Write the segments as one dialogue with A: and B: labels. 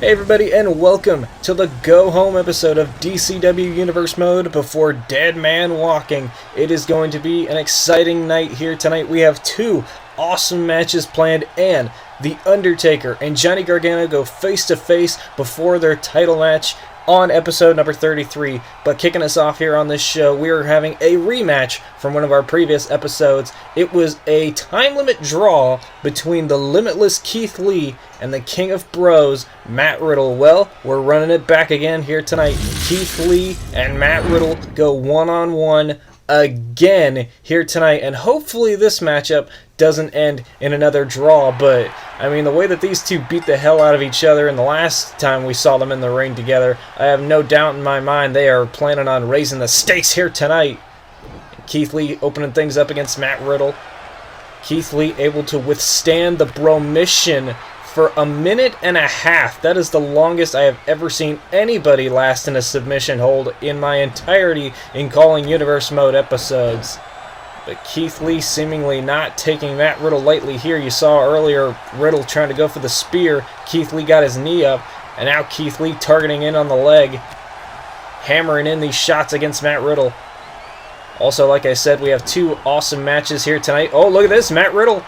A: Hey everybody, and welcome to the Go Home episode of D.C.W Universe Mode before Dead Man Walking. It is going to be an exciting night here tonight. We have two awesome matches planned, and The Undertaker and Johnny Gargano go face to face before their title match on episode number 33. But kicking us off here on this show, we are having a rematch from one of our previous episodes. It was a time limit draw between the limitless Keith Lee and the King of Bros, Matt Riddle. Well, we're running it back again here tonight. Keith Lee and Matt Riddle go one-on-one again here tonight, and hopefully this matchup doesn't end in another draw. But I mean, the way that these two beat the hell out of each other, and the last time we saw them in the ring together, I have no doubt in my mind they are planning on raising the stakes here tonight. Keith Lee opening things up against Matt Riddle. Keith Lee able to withstand the bro mission for a minute and a half. That is the longest I have ever seen anybody last in a submission hold in my entirety in Calling Universe Mode episodes. But Keith Lee seemingly not taking Matt Riddle lightly here. You saw earlier Riddle trying to go for the spear. Keith Lee got his knee up, and now Keith Lee targeting in on the leg, hammering in these shots against Matt Riddle. Also, like I said, we have two awesome matches here tonight. Oh, look at this, Matt Riddle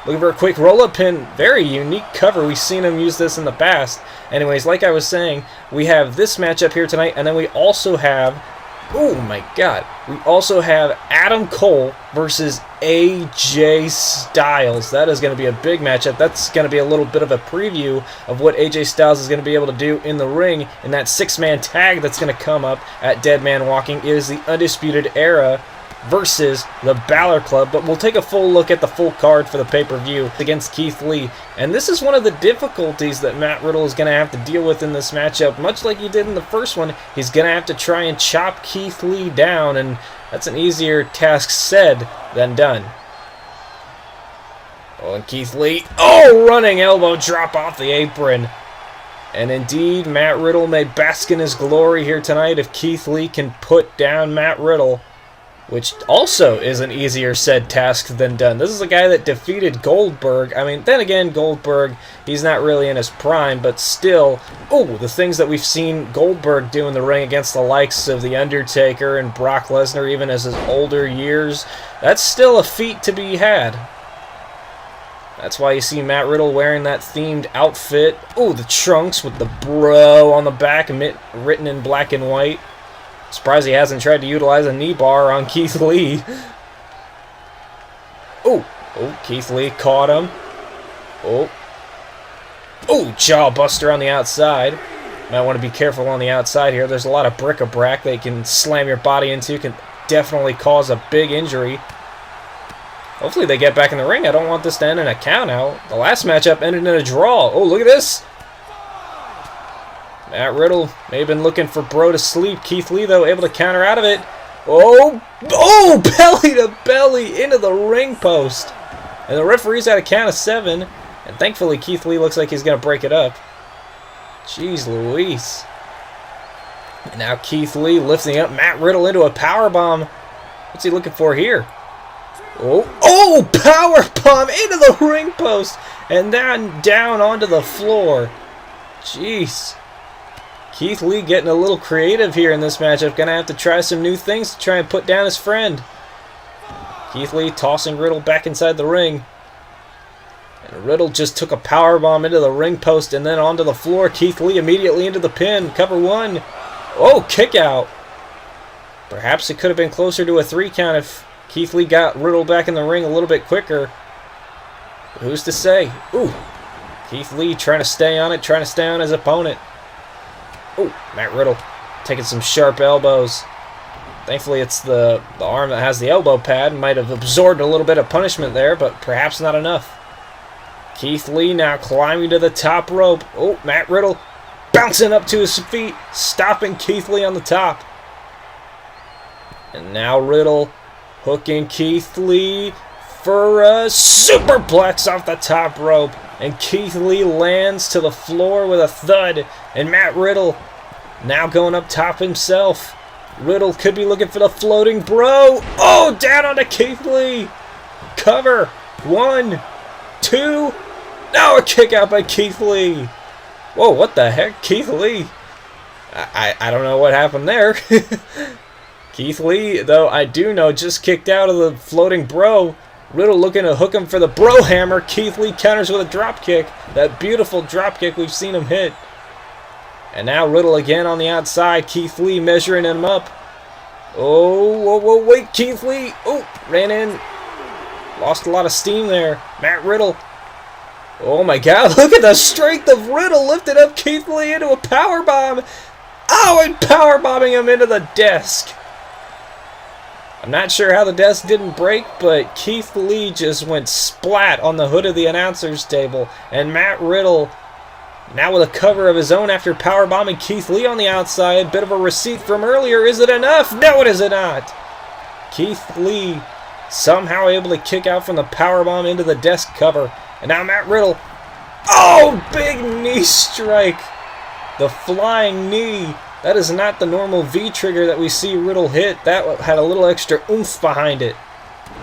A: looking for a quick roll-up pin. Very unique cover. We've seen him use this in the past. Anyways, like I was saying, we have this matchup here tonight, and then we also have, oh my god, we also have Adam Cole versus AJ Styles. That is going to be a big matchup. That's going to be a little bit of a preview of what AJ Styles is going to be able to do in the ring in that six-man tag that's going to come up at Dead Man Walking. It is the Undisputed Era versus the Balor Club, but we'll take a full look at the full card for the pay-per-view against Keith Lee. And this is one of the difficulties that Matt Riddle is going to have to deal with in this matchup. Much like he did in the first one, he's going to have to try and chop Keith Lee down, and that's an easier task said than done. Oh, and Keith Lee, oh, running elbow drop off the apron. And indeed, Matt Riddle may bask in his glory here tonight if Keith Lee can put down Matt Riddle, which also is an easier said task than done. This is a guy that defeated Goldberg. I mean, then again, Goldberg, he's not really in his prime, but still, oh, the things that we've seen Goldberg do in the ring against the likes of The Undertaker and Brock Lesnar, even as his older years, that's still a feat to be had. That's why you see Matt Riddle wearing that themed outfit. Oh, the trunks with the bro on the back, written in black and white. Surprised he hasn't tried to utilize a knee bar on Keith Lee. Oh, Keith Lee caught him. Oh, jaw buster on the outside. Might want to be careful on the outside here. There's a lot of bric-a-brac that you can slam your body into. Can definitely cause a big injury. Hopefully they get back in the ring. I don't want this to end in a count out. The last matchup ended in a draw. Oh, look at this. Matt Riddle may have been looking for bro to sleep. Keith Lee, though, able to counter out of it. Oh, belly to belly into the ring post. And the referee's at a count of 7. And thankfully, Keith Lee looks like he's going to break it up. Jeez Louise. And now Keith Lee lifting up Matt Riddle into a powerbomb. What's he looking for here? Oh, powerbomb into the ring post. And then down onto the floor. Jeez. Keith Lee getting a little creative here in this matchup. Gonna have to try some new things to try and put down his friend. Keith Lee tossing Riddle back inside the ring. And Riddle just took a powerbomb into the ring post and then onto the floor. Keith Lee immediately into the pin. Cover 1. Oh, kick out. Perhaps it could have been closer to a 3 count if Keith Lee got Riddle back in the ring a little bit quicker. But who's to say? Ooh, Keith Lee trying to stay on it, trying to stay on his opponent. Oh, Matt Riddle taking some sharp elbows. Thankfully, it's the arm that has the elbow pad. Might have absorbed a little bit of punishment there, but perhaps not enough. Keith Lee now climbing to the top rope. Oh, Matt Riddle bouncing up to his feet, stopping Keith Lee on the top. And now Riddle hooking Keith Lee for a superplex off the top rope. And Keith Lee lands to the floor with a thud. And Matt Riddle now going up top himself. Riddle could be looking for the floating bro. Oh, down onto Keith Lee. Cover. 1, 2. Now a kick out by Keith Lee. Whoa, what the heck? Keith Lee. I don't know what happened there. Keith Lee, though, I do know, just kicked out of the floating bro. Riddle looking to hook him for the bro hammer. Keith Lee counters with a drop kick. That beautiful drop kick we've seen him hit. And now Riddle again on the outside. Keith Lee measuring him up. Oh, whoa, whoa, wait, Keith Lee. Oh, ran in. Lost a lot of steam there. Matt Riddle. Oh my God, look at the strength of Riddle. Lifted up Keith Lee into a powerbomb. Oh, and powerbombing him into the desk. I'm not sure how the desk didn't break, but Keith Lee just went splat on the hood of the announcer's table. And Matt Riddle, now with a cover of his own after powerbombing Keith Lee on the outside. Bit of a receipt from earlier. Is it enough? No, it is not. Keith Lee somehow able to kick out from the powerbomb into the desk cover. And now Matt Riddle. Oh, big knee strike. The flying knee. That is not the normal V-trigger that we see Riddle hit. That had a little extra oomph behind it.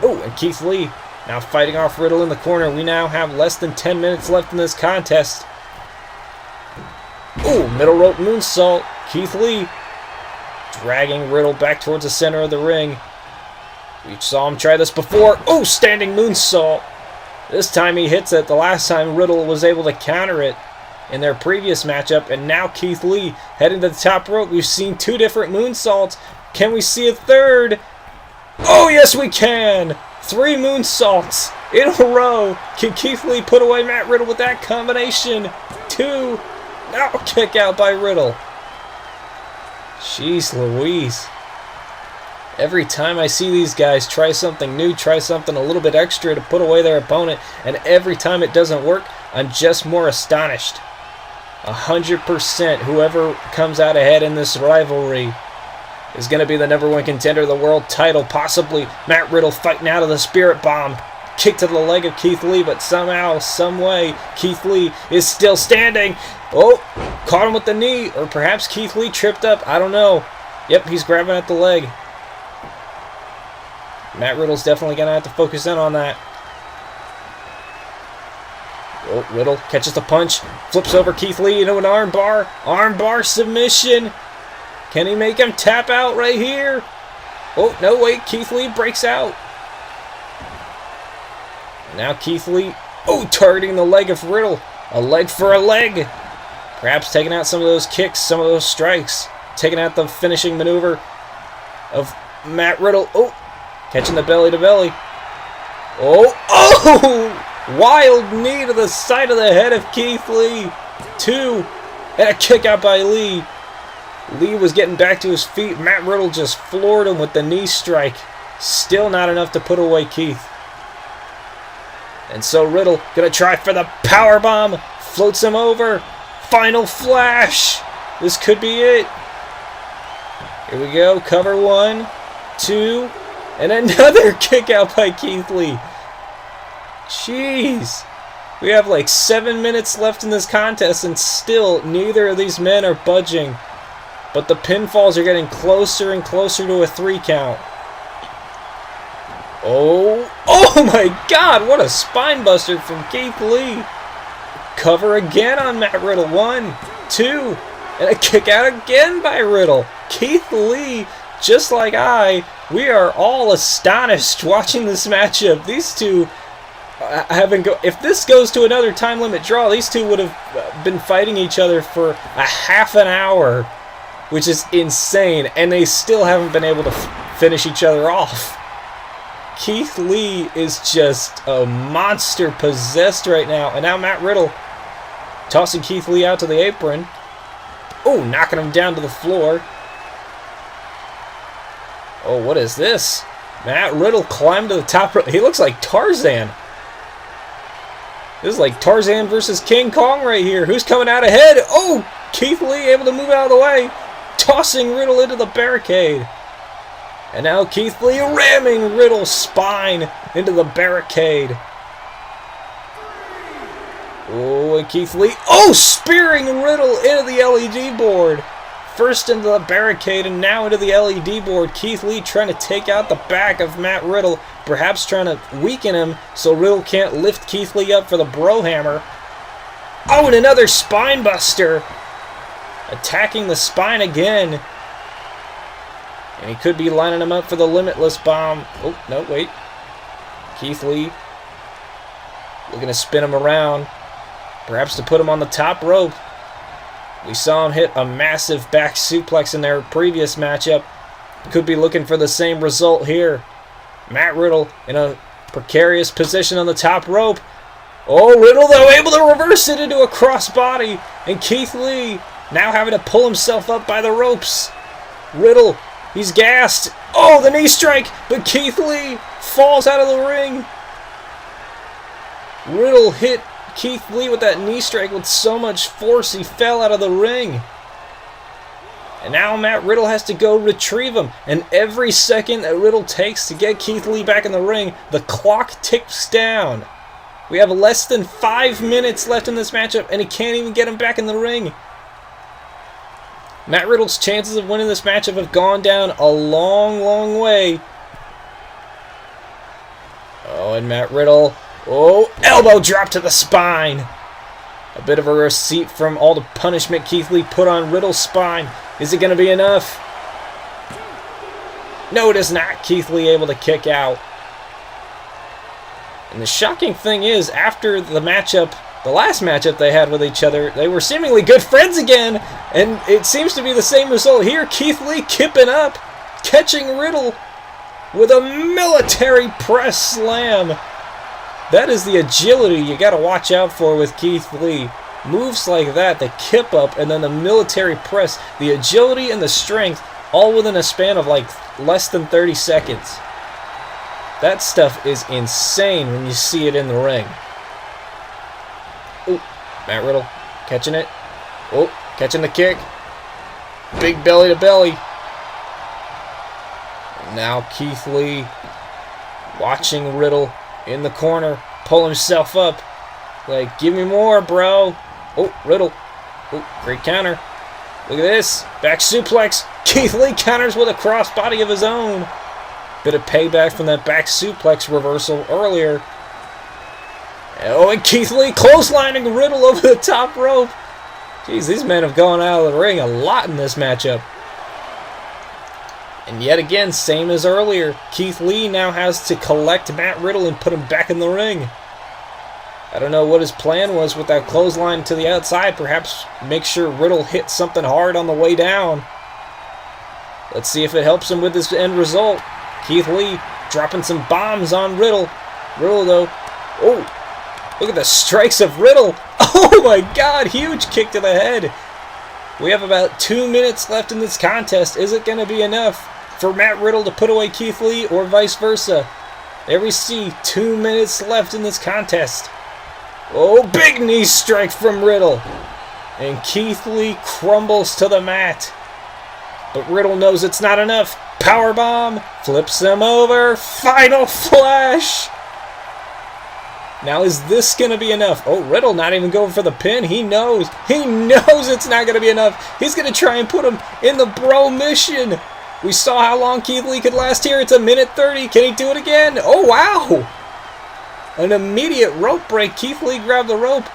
A: Oh, and Keith Lee now fighting off Riddle in the corner. We now have less than 10 minutes left in this contest. Oh, middle rope moonsault. Keith Lee dragging Riddle back towards the center of the ring. We saw him try this before. Oh, standing moonsault. This time he hits it. The last time Riddle was able to counter it in their previous matchup. And now Keith Lee heading to the top rope. We've seen 2 different moonsaults. Can we see a third? Oh, yes, we can. 3 moonsaults in a row. Can Keith Lee put away Matt Riddle with that combination? 2. Now kick out by Riddle. Jeez Louise. Every time I see these guys try something new, try something a little bit extra to put away their opponent, and every time it doesn't work, I'm just more astonished. 100% whoever comes out ahead in this rivalry is going to be the #1 contender of the world title. Possibly Matt Riddle fighting out of the Spirit Bomb. Kick to the leg of Keith Lee, but somehow, some way, Keith Lee is still standing. Oh, caught him with the knee, or perhaps Keith Lee tripped up. I don't know. Yep, he's grabbing at the leg. Matt Riddle's definitely going to have to focus in on that. Oh, Riddle catches the punch, flips over Keith Lee into an armbar. Armbar submission. Can he make him tap out right here? Oh, no, wait, Keith Lee breaks out. Now Keith Lee, oh, targeting the leg of Riddle. A leg for a leg. Perhaps taking out some of those kicks, some of those strikes. Taking out the finishing maneuver of Matt Riddle. Oh, catching the belly to belly. Oh, wild knee to the side of the head of Keith Lee. 2, and a kick out by Lee. Lee was getting back to his feet. Matt Riddle just floored him with the knee strike. Still not enough to put away Keith. And so Riddle gonna try for the powerbomb. Floats him over. Final flash. This could be it. Here we go. Cover 1, 2, and another kick out by Keith Lee. Jeez. We have like 7 minutes left in this contest, and still neither of these men are budging. But the pinfalls are getting closer and closer to a 3 count. Oh my God, what a spine buster from Keith Lee. Cover again on Matt Riddle. 1, 2, and a kick out again by Riddle. Keith Lee, just like we are all astonished watching this matchup. These two if this goes to another time limit draw, these two would have been fighting each other for a half an hour, which is insane, and they still haven't been able to finish each other off. Keith Lee is just a monster possessed right now. And now Matt Riddle tossing Keith Lee out to the apron. Oh, knocking him down to the floor. Oh, what is this? Matt Riddle climbed to the top rope. He looks like Tarzan. This is like Tarzan versus King Kong right here. Who's coming out ahead? Oh, Keith Lee able to move out of the way. Tossing Riddle into the barricade. And now Keith Lee ramming Riddle's spine into the barricade. Oh, and Keith Lee, spearing Riddle into the LED board. First into the barricade and now into the LED board. Keith Lee trying to take out the back of Matt Riddle. Perhaps trying to weaken him so Riddle can't lift Keith Lee up for the bro hammer. Oh, and another spine buster. Attacking the spine again. And he could be lining him up for the limitless bomb. Oh, no, wait. Keith Lee looking to spin him around. Perhaps to put him on the top rope. We saw him hit a massive back suplex in their previous matchup. Could be looking for the same result here. Matt Riddle in a precarious position on the top rope. Oh, Riddle, though, able to reverse it into a crossbody. And Keith Lee now having to pull himself up by the ropes. Riddle, he's gassed. Oh, the knee strike, but Keith Lee falls out of the ring. Riddle hit Keith Lee with that knee strike with so much force he fell out of the ring. And now Matt Riddle has to go retrieve him. And every second that Riddle takes to get Keith Lee back in the ring, the clock ticks down. We have less than 5 minutes left in this matchup, and he can't even get him back in the ring. Matt Riddle's chances of winning this matchup have gone down a long, long way. Oh, and Matt Riddle. Oh, elbow drop to the spine. A bit of a receipt from all the punishment Keith Lee put on Riddle's spine. Is it going to be enough? No, it is not. Keith Lee able to kick out. And the shocking thing is, after the matchup, the last matchup they had with each other, they were seemingly good friends again. And it seems to be the same result here. Keith Lee kipping up, catching Riddle with a military press slam. That is the agility you got to watch out for with Keith Lee. Moves like that, the kip up, and then the military press. The agility and the strength, all within a span of like less than 30 seconds. That stuff is insane when you see it in the ring. Oh, Matt Riddle catching it. Oh, catching the kick. Big belly to belly. And now Keith Lee watching Riddle in the corner, pull himself up. Like, give me more, bro. Oh, Riddle. Oh, great counter. Look at this. Back suplex. Keith Lee counters with a crossbody of his own. Bit of payback from that back suplex reversal earlier. Oh, and Keith Lee clotheslining Riddle over the top rope. Jeez, these men have gone out of the ring a lot in this matchup. And yet again, same as earlier, Keith Lee now has to collect Matt Riddle and put him back in the ring. I don't know what his plan was with that clothesline to the outside. Perhaps make sure Riddle hits something hard on the way down. Let's see if it helps him with this end result. Keith Lee dropping some bombs on Riddle. Riddle, though. Oh, look at the strikes of Riddle. Oh, my God. Huge kick to the head. We have about 2 minutes left in this contest. Is it going to be enough for Matt Riddle to put away Keith Lee or vice versa? There we see 2 minutes left in this contest. Oh, big knee strike from Riddle. And Keith Lee crumbles to the mat. But Riddle knows it's not enough. Powerbomb. Flips him over. Final flash. Now is this going to be enough? Oh, Riddle not even going for the pin. He knows. He knows it's not going to be enough. He's going to try and put him in the bro mission. We saw how long Keith Lee could last here. It's 1:30. Can he do it again? Oh, wow. An immediate rope break. Keith Lee grabbed the rope.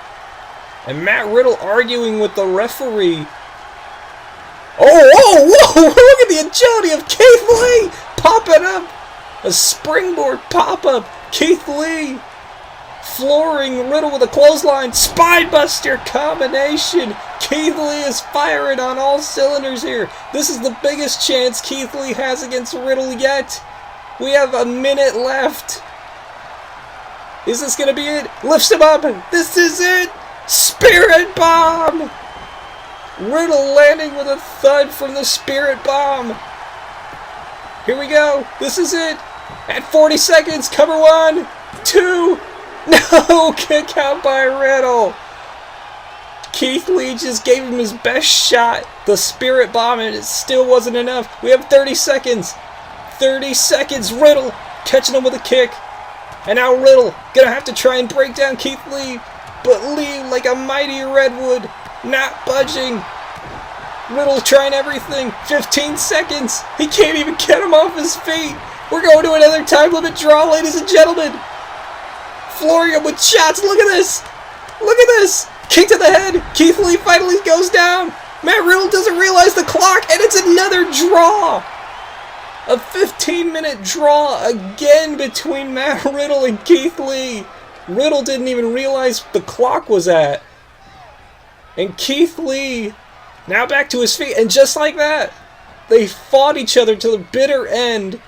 A: And Matt Riddle arguing with the referee. Oh, whoa. Look at the agility of Keith Lee. Popping up. A springboard pop-up. Keith Lee flooring Riddle with a clothesline. Spinebuster combination. Keith Lee is firing on all cylinders here. This is the biggest chance Keith Lee has against Riddle yet. We have a minute left. Is this going to be it? Lifts him up. This is it. Spirit Bomb. Riddle landing with a thud from the Spirit Bomb. Here we go. This is it. At 40 seconds. Cover 1, 2. No, kick out by Riddle. Keith Lee just gave him his best shot. The Spirit Bomb, and it still wasn't enough. We have 30 seconds. 30 seconds. Riddle catching him with a kick. And now Riddle gonna have to try and break down Keith Lee. But Lee, like a mighty redwood, not budging. Riddle trying everything. 15 seconds. He can't even get him off his feet. We're going to another time limit draw, ladies and gentlemen. Flooring him with shots. Look at this. Look at this. Kick to the head. Keith Lee finally goes down. Matt Riddle doesn't realize the clock, and it's another draw. A 15-minute draw again between Matt Riddle and Keith Lee. Riddle didn't even realize the clock was at. And Keith Lee now back to his feet, and just like that, they fought each other to the bitter end.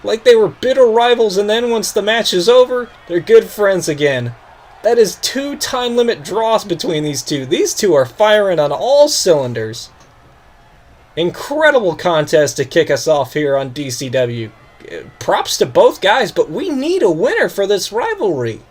A: Like they were bitter rivals, and then once the match is over, they're good friends again. That is 2 time limit draws between these two. These two are firing on all cylinders. Incredible contest to kick us off here on DCW. Props to both guys, but we need a winner for this rivalry.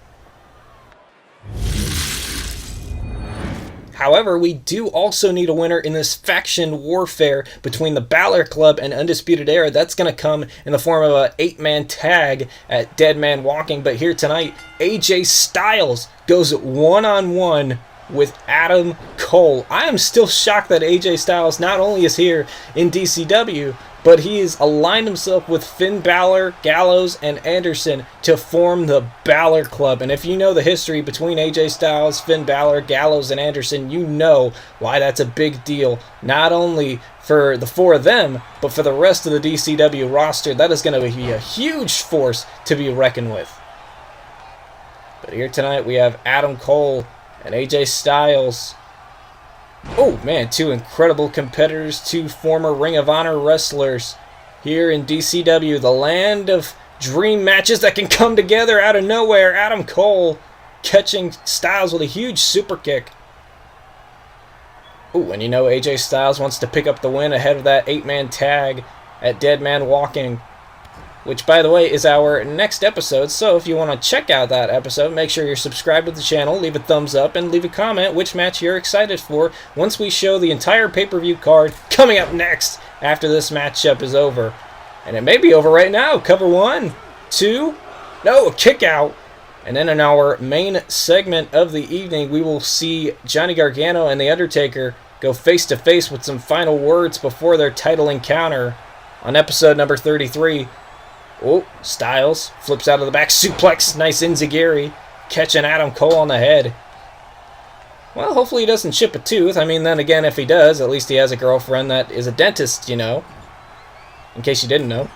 A: However, we do also need a winner in this faction warfare between the Balor Club and Undisputed Era. That's going to come in the form of an 8-man tag at Dead Man Walking. But here tonight, AJ Styles goes one-on-one with Adam Cole. I am still shocked that AJ Styles not only is here in DCW, but he has aligned himself with Finn Balor, Gallows, and Anderson to form the Balor Club. And if you know the history between AJ Styles, Finn Balor, Gallows, and Anderson, you know why that's a big deal. Not only for the 4 of them, but for the rest of the DCW roster. That is going to be a huge force to be reckoned with. But here tonight we have Adam Cole and AJ Styles. Oh man, 2 incredible competitors, 2 former Ring of Honor wrestlers here in DCW, the land of dream matches that can come together out of nowhere. Adam Cole catching Styles with a huge super kick. Oh, and you know AJ Styles wants to pick up the win ahead of that 8-man tag at Dead Man Walking, which, by the way, is our next episode. So if you want to check out that episode, make sure you're subscribed to the channel, leave a thumbs up, and leave a comment which match you're excited for once we show the entire pay-per-view card coming up next after this matchup is over. And it may be over right now. Cover 1, 2, no, a kick out. And then in our main segment of the evening, we will see Johnny Gargano and The Undertaker go face-to-face with some final words before their title encounter on episode number 33. Oh, Styles flips out of the back suplex. Nice enziguri, catching Adam Cole on the head. Well, hopefully he doesn't chip a tooth. I mean, then again, if he does, at least he has a girlfriend that is a dentist, you know. In case you didn't know.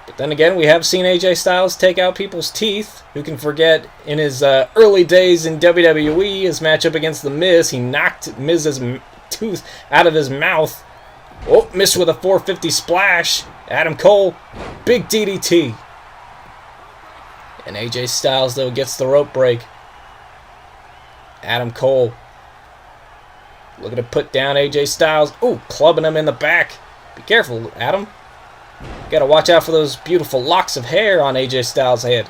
A: But then again, we have seen AJ Styles take out people's teeth. Who can forget in his early days in WWE, his matchup against The Miz, he knocked Miz's tooth out of his mouth. Oh, missed with a 450 splash. Adam Cole, big DDT. And AJ Styles, though, gets the rope break. Adam Cole looking to put down AJ Styles. Ooh, clubbing him in the back. Be careful, Adam. Got to watch out for those beautiful locks of hair on AJ Styles' head.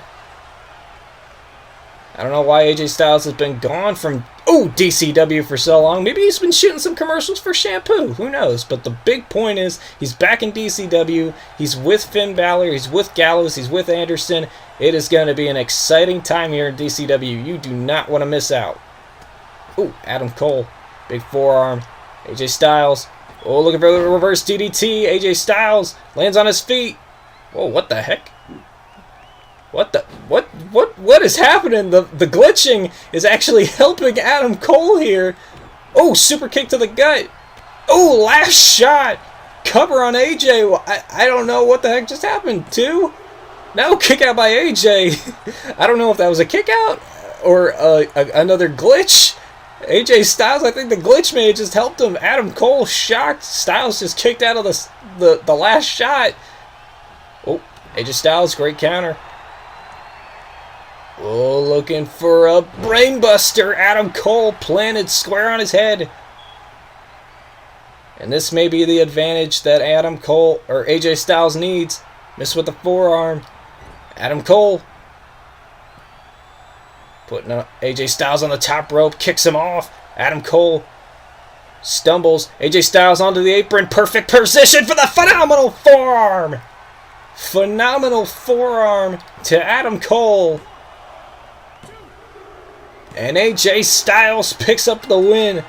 A: I don't know why AJ Styles has been gone from DCW for so long. Maybe he's been shooting some commercials for shampoo. Who knows? But the big point is he's back in DCW. He's with Finn Balor. He's with Gallows. He's with Anderson. It is going to be an exciting time here in DCW. You do not want to miss out. Ooh, Adam Cole. Big forearm. AJ Styles. Oh, looking for the reverse DDT. AJ Styles lands on his feet. Whoa, what the heck? What is happening? The glitching is actually helping Adam Cole here. Oh, super kick to the gut. Oh, last shot. Cover on AJ. I don't know what the heck just happened. 2? No, kick out by AJ. I don't know if that was a kick out or another glitch. AJ Styles, I think the glitch may have just helped him. Adam Cole shocked. Styles just kicked out of the last shot. Oh, AJ Styles, great counter. Oh, looking for a brainbuster. Adam Cole planted square on his head. And this may be the advantage that Adam Cole or AJ Styles needs. Missed with the forearm. Adam Cole putting AJ Styles on the top rope, kicks him off. Adam Cole stumbles. AJ Styles onto the apron. Perfect position for the phenomenal forearm. Phenomenal forearm to Adam Cole. And AJ Styles picks up the win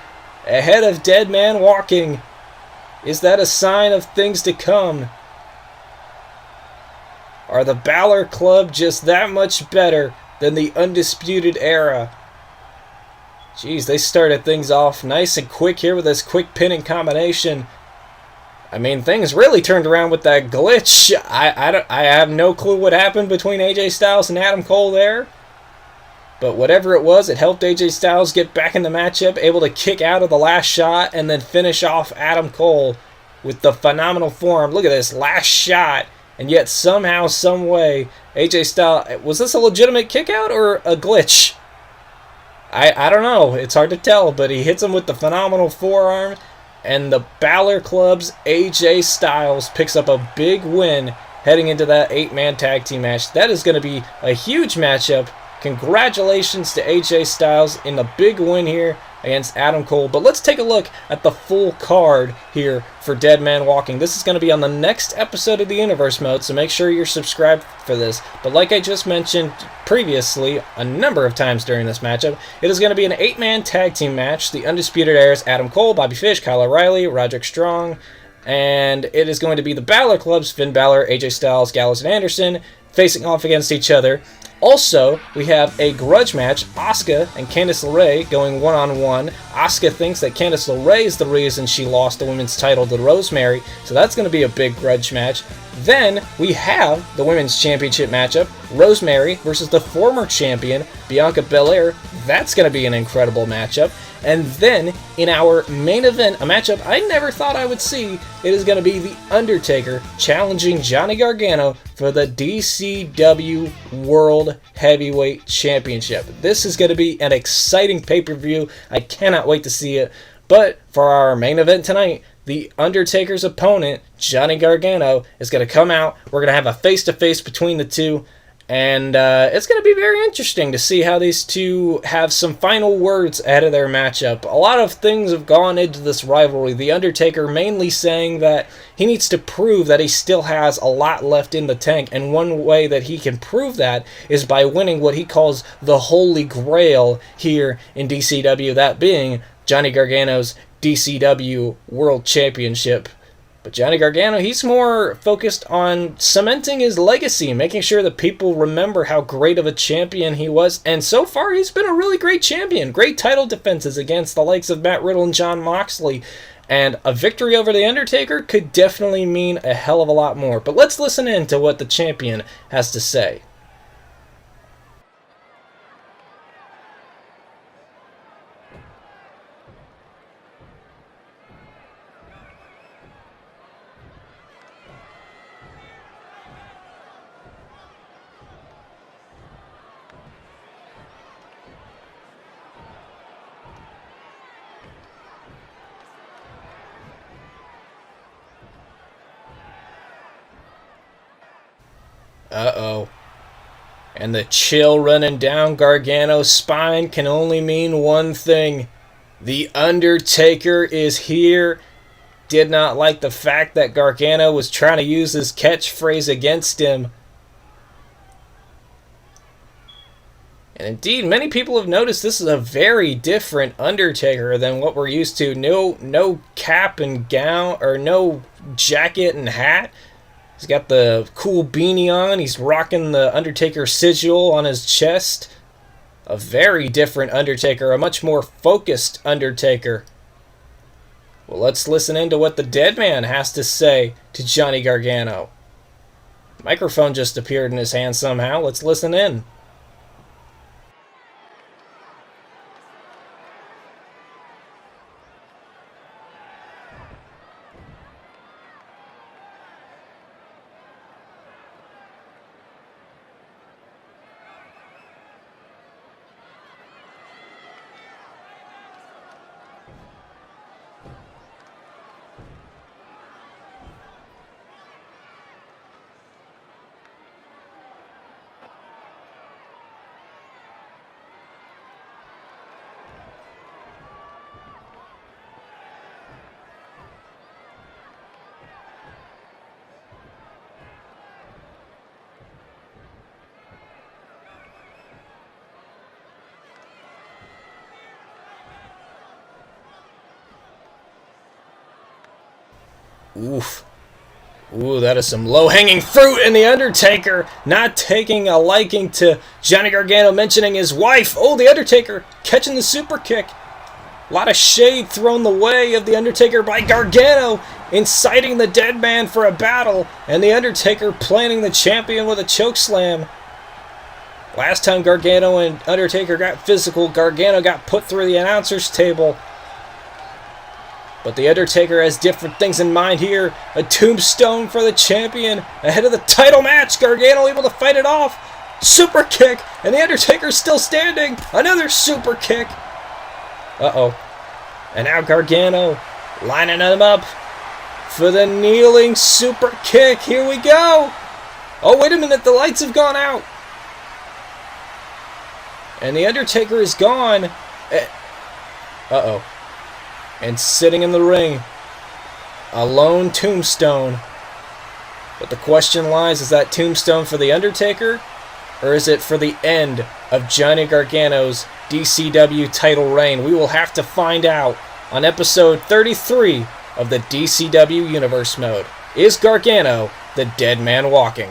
A: ahead of Dead Man Walking. Is that a sign of things to come? Are the Balor Club just that much better than the Undisputed Era? Jeez, they started things off nice and quick here with this quick pinning combination. I mean, things really turned around with that glitch. I have no clue what happened between AJ Styles and Adam Cole there. But whatever it was, it helped AJ Styles get back in the matchup, able to kick out of the last shot and then finish off Adam Cole with the phenomenal form. Look at this, last shot. And yet somehow, some way, AJ Styles... Was this a legitimate kick out or a glitch? I don't know. It's hard to tell, but he hits him with the phenomenal forearm. And the Balor Club's AJ Styles picks up a big win heading into that 8-man tag team match. That is going to be a huge matchup. Congratulations to AJ Styles in the big win here against Adam Cole. But let's take a look at the full card here for Dead Man Walking. This is going to be on the next episode of the Universe Mode, so make sure you're subscribed for this. But like I just mentioned previously a number of times during this matchup, it is going to be an 8-man tag team match. The Undisputed Heirs, Adam Cole, Bobby Fish, Kyle O'Reilly, Roderick Strong, and it is going to be the Balor Clubs, Finn Balor, AJ Styles, Gallows, and Anderson facing off against each other. Also, we have a grudge match, Asuka and Candice LeRae going one-on-one. Asuka thinks that Candice LeRae is the reason she lost the women's title to Rosemary, so that's going to be a big grudge match. Then we have the women's championship matchup, Rosemary versus the former champion, Bianca Belair. That's going to be an incredible matchup. And then, in our main event, a matchup I never thought I would see, it is going to be The Undertaker challenging Johnny Gargano for the D.C.W World Heavyweight Championship. This is going to be an exciting pay-per-view. I cannot wait to see it. But for our main event tonight, The Undertaker's opponent, Johnny Gargano, is going to come out. We're going to have a face-to-face between the two. And it's going to be very interesting to see how these two have some final words ahead of their matchup. A lot of things have gone into this rivalry. The Undertaker mainly saying that he needs to prove that he still has a lot left in the tank. And one way that he can prove that is by winning what he calls the Holy Grail here in DCW. That being Johnny Gargano's DCW World Championship. But Johnny Gargano, he's more focused on cementing his legacy, making sure that people remember how great of a champion he was. And so far, he's been a really great champion. Great title defenses against the likes of Matt Riddle and Jon Moxley. And a victory over The Undertaker could definitely mean a hell of a lot more. But let's listen in to what the champion has to say. Uh-oh. And the chill running down Gargano's spine can only mean one thing. The Undertaker is here. Did not like the fact that Gargano was trying to use his catchphrase against him. And indeed, many people have noticed this is a very different Undertaker than what we're used to. No cap and gown, or no jacket and hat. He's got the cool beanie on. He's rocking the Undertaker sigil on his chest. A very different Undertaker, a much more focused Undertaker. Well, let's listen into what the Dead Man has to say to Johnny Gargano. Microphone just appeared in his hand somehow. Let's listen in. Oof. Ooh, that is some low-hanging fruit, and The Undertaker not taking a liking to Johnny Gargano mentioning his wife. Oh, The Undertaker catching the super kick. A lot of shade thrown the way of The Undertaker by Gargano, inciting the dead man for a battle, and The Undertaker planting the champion with a chokeslam. Last time Gargano and Undertaker got physical, Gargano got put through the announcer's table. But The Undertaker has different things in mind here. A tombstone for the champion ahead of the title match. Gargano able to fight it off. Super kick, and The Undertaker's still standing. Another super kick. Uh-oh. And now Gargano lining them up for the kneeling super kick. Here we go. Oh, wait a minute. The lights have gone out. And The Undertaker is gone. Uh-oh. And sitting in the ring, a lone tombstone. But the question lies, is that tombstone for The Undertaker, or is it for the end of Johnny Gargano's DCW title reign? We will have to find out on episode 33 of the DCW Universe Mode. Is Gargano the dead man walking?